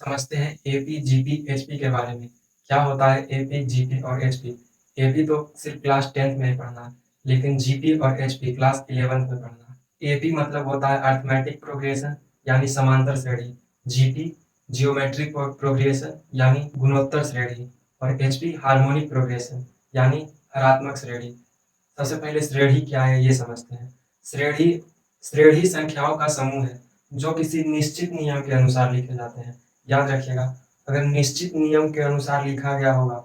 समझते हैं AP, GP, HP के बारे में। क्या होता है एपी, जीपी और एचपी? एपी तो सिर्फ क्लास 10th में ही पढ़ना है, लेकिन जीपी और एचपी क्लास 11th में पढ़ना है। एपी मतलब होता है अरिथमेटिक प्रोग्रेशन यानी समांतर श्रेणी। जीपी जियोमेट्रिक प्रोग्रेशन यानी गुणोत्तर श्रेणी। और एचपी हार्मोनिक प्रोग्रेशन यानी हरात्मक श्रेणी। सबसे पहले श्रेणी क्या है ये समझते हैं। श्रेणी श्रेणी संख्याओं का समूह है जो किसी निश्चित नियम के अनुसार लिखे जाते हैं। याद रखिएगा, अगर निश्चित नियम के अनुसार लिखा गया होगा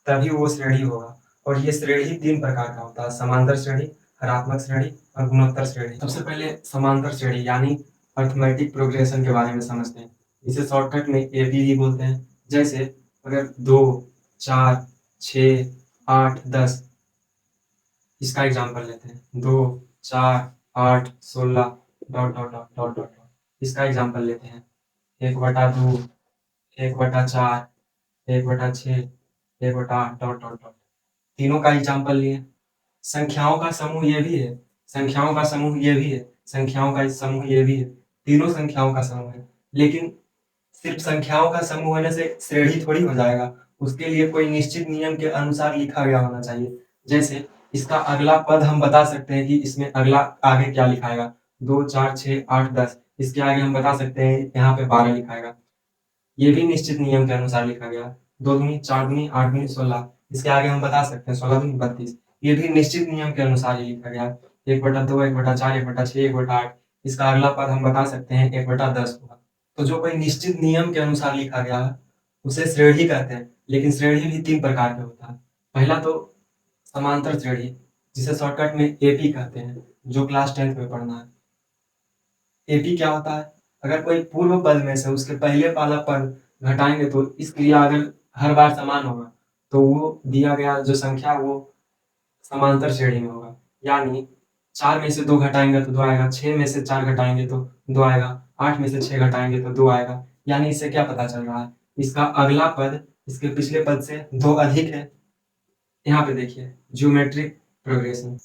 तभी वो श्रेणी होगा। और ये श्रेणी तीन प्रकार का होता है: समांतर श्रेणी, हरात्मक श्रेणी और गुणोत्तर श्रेणी। सबसे पहले समांतर श्रेणी यानी अरिथमेटिक प्रोग्रेशन के बारे में समझते हैं। इसे शॉर्टकट में एबी भी बोलते हैं। जैसे अगर 2, 4, 6, 8, 10, इसका एग्जाम्पल लेते हैं। 2, 4, 8, 16 dot dot dot dot dot. इसका एग्जाम्पल लेते हैं। 1/2, 1/4, 1/6, 1/8 डॉट डॉट डॉट। तीनों का एग्जाम्पल लिए। संख्याओं का समूह ये भी है, संख्याओं का समूह ये भी है, संख्याओं का समूह ये भी है। तीनों संख्याओं का समूह है। लेकिन सिर्फ संख्याओं का समूह होने से श्रेणी थोड़ी हो जाएगा। उसके लिए कोई निश्चित नियम के अनुसार लिखा गया होना चाहिए। जैसे इसका अगला पद हम बता सकते हैं कि इसमें अगला आगे क्या लिखाएगा। 2, 4, 6, 8, 10, इसके आगे हम बता सकते हैं यहाँ पे 12 लिखाएगा। ये भी निश्चित नियम के अनुसार लिखा गया। 2 दूनी 4 दूनी 8 दूनी 16, इसके आगे हम बता सकते हैं 16 दूनी 32। ये भी निश्चित नियम के अनुसार ही लिखा गया। 1/2, 1/4, 1/6, 1/8, इसका अगला पद हम बता सकते हैं 1/10 होगा। तो जो कोई निश्चित नियम के अनुसार लिखा गया है उसे श्रेणी कहते हैं। लेकिन श्रेणी भी तीन प्रकार के होता है। पहला तो समांतर श्रेणी, जिसे शॉर्टकट में एपी कहते हैं, जो क्लास 10th में पढ़ना है। एपी क्या होता है? अगर कोई पूर्व पद में से उसके पहले वाला पद घटाएंगे तो इस क्रिया अगर हर बार समान होगा तो वो दिया गया जो संख्या वो समांतर श्रेणी में होगा। यानी 4 में से 2 घटाएंगे तो 2 आएगा, 6 में से 4 घटाएंगे तो 2 आएगा, 8 में से 6 घटाएंगे तो 2 आएगा। यानी इससे क्या पता चल रहा है? इसका अगला पद इसके पिछले पद से 2 अधिक है। यहाँ पे देखिए ज्योमेट्रिक प्रोग्रेशन।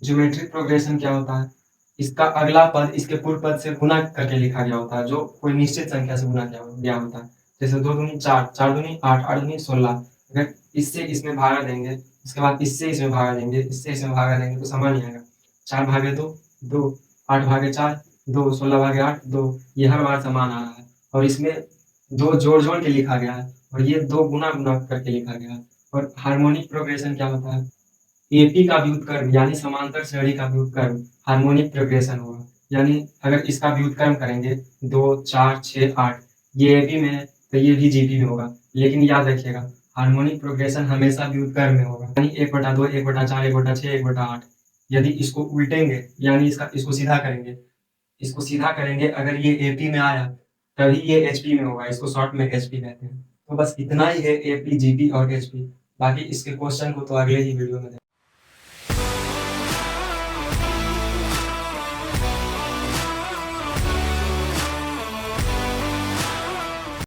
ज्योमेट्रिक प्रोग्रेशन क्या होता है? इसका अगला पद इसके पूर्व पद से गुना करके लिखा गया होता है, जो कोई निश्चित संख्या से गुना किया गया होता है। जैसे 2 दूनी 4, 4 दूनी 8, 8 दूनी 16। अगर इससे इसमें भागा देंगे, उसके बाद इससे इसमें भागा देंगे, इससे इसमें भागा देंगे तो समान ही आएगा। 4 भागे 2, 2, 8 भागे 4, 2, 16 भागे 8, 2। ये हर बार समान आ रहा है। और इसमें 2 जोड़ जोड़ के लिखा गया है और ये 2 गुना गुना करके लिखा गया है। और हार्मोनिक प्रोग्रेशन क्या होता है? एपी का व्युत्क्रम यानी समांतर श्रेणी का व्युत्क्रम हार्मोनिक प्रोग्रेशन होगा। यानी अगर इसका व्युत्क्रम करेंगे 2, 4, 6, 8, ये एपी में है तो ये भी जीपी में होगा। लेकिन याद रखिएगा, हार्मोनिक प्रोग्रेशन हमेशा व्युत्क्रम में होगा। यानी 1/2, 1/4, 1/6, 1/8। यदि इसको उल्टेंगे यानी इसको सीधा करेंगे, इसको सीधा करेंगे, अगर ये एपी में आया तभी ये एचपी में होगा। इसको शॉर्ट में एचपी कहते हैं। तो बस इतना ही है एपी, जीपी और एचपी। बाकी इसके क्वेश्चन को तो अगले ही वीडियो में